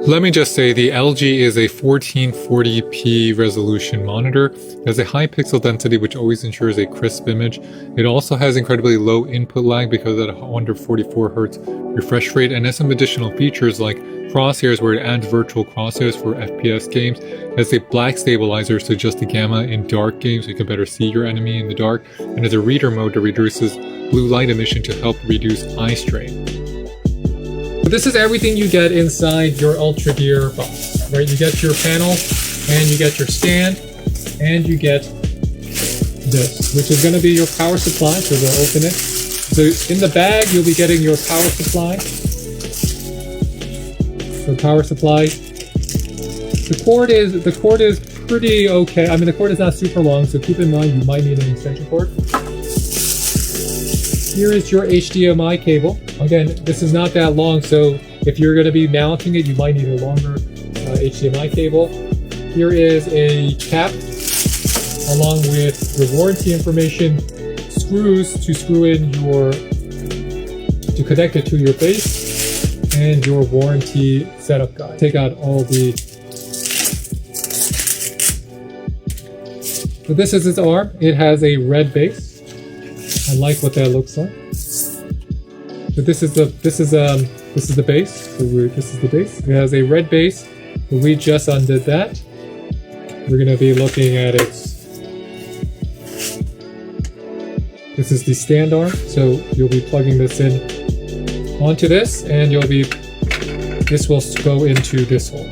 Let me just say the LG is a 1440p resolution monitor. It has a high pixel density which always ensures a crisp image. It also has incredibly low input lag because of the under 44 Hz refresh rate, and has some additional features like crosshairs where it adds virtual crosshairs for FPS games. It has a black stabilizer to adjust the gamma in dark games so you can better see your enemy in the dark, and has a reader mode that reduces blue light emission to help reduce eye strain. But this is everything you get inside your Ultragear box, right? You get your panel, and you get your stand, and you get this, which is going to be your power supply, so we'll open it. So in the bag, you'll be getting your power supply. So power supply. The cord is pretty okay. I mean, the cord is not super long, so keep in mind you might need an extension cord. Here is your HDMI cable. Again, this is not that long, so if you're going to be mounting it, you might need a longer HDMI cable. Here is a cap along with your warranty information, screws to screw in to connect it to your base, and your warranty setup guide. Take out all the... So this is its arm. It has a red base. I like what that looks like. So this is the base. So this is the base. It has a red base. So we just undid that. We're going to be looking at its. This is the stand arm. So you'll be plugging this in onto this, and this will go into this hole.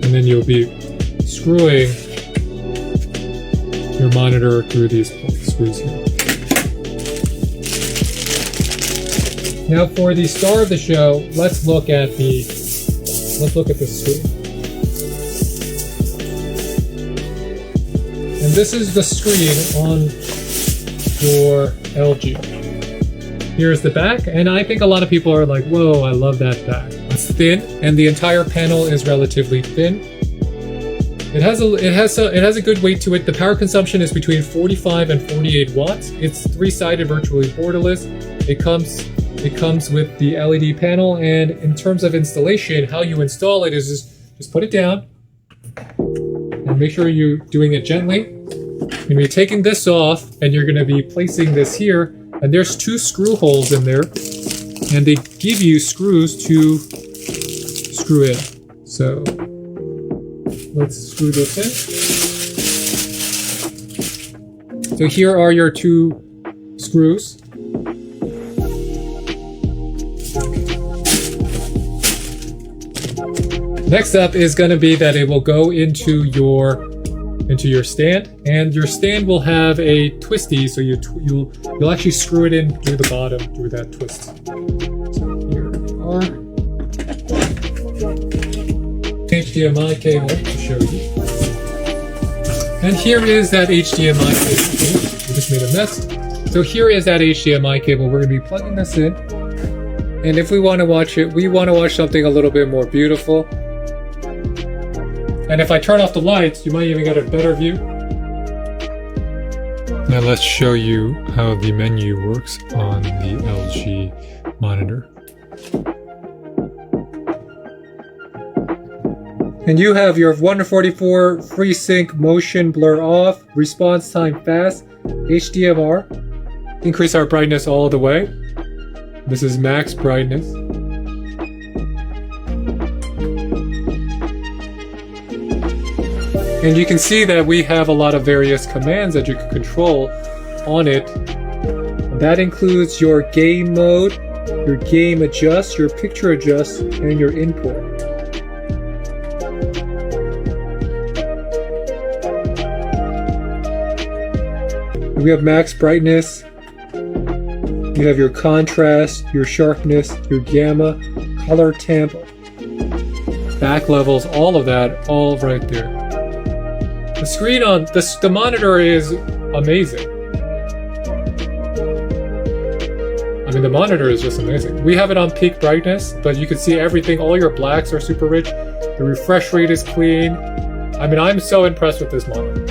And then you'll be screwing your monitor through these screws here. Now for the star of the show, let's look at the screen. And this is the screen on your LG. Here's the back, and I think a lot of people are like, whoa, I love that back. It's thin, and the entire panel is relatively thin. It has a good weight to it. The power consumption is between 45 and 48 watts. It's three-sided, virtually borderless. It comes with the LED panel, and in terms of installation, how you install it is just put it down and make sure you're doing it gently. You're going to be taking this off, and you're going to be placing this here, and there's 2 screw holes in there, and they give you screws to screw in. So let's screw this in. So here are your 2 screws. Next up is going to be that it will go into your stand, and your stand will have a twisty, so you'll actually screw it in through the bottom through that twist. So here are HDMI cable to show you. And here is that HDMI cable. We just made a mess. So here is that HDMI cable. We're going to be plugging this in. And if we want to watch it, we want to watch something a little bit more beautiful. And if I turn off the lights, you might even get a better view. Now let's show you how the menu works on the LG monitor. And you have your 144 FreeSync motion blur off, response time fast, HDMR. Increase our brightness all the way. This is max brightness. And you can see that we have a lot of various commands that you can control on it. That includes your game mode, your game adjust, your picture adjust, and your import. We have max brightness, you have your contrast, your sharpness, your gamma, color temp, back levels, all of that, all right there. The screen on the monitor is amazing. I mean, the monitor is just amazing. We have it on peak brightness, but you can see everything, all your blacks are super rich. The refresh rate is clean. I mean, I'm so impressed with this monitor.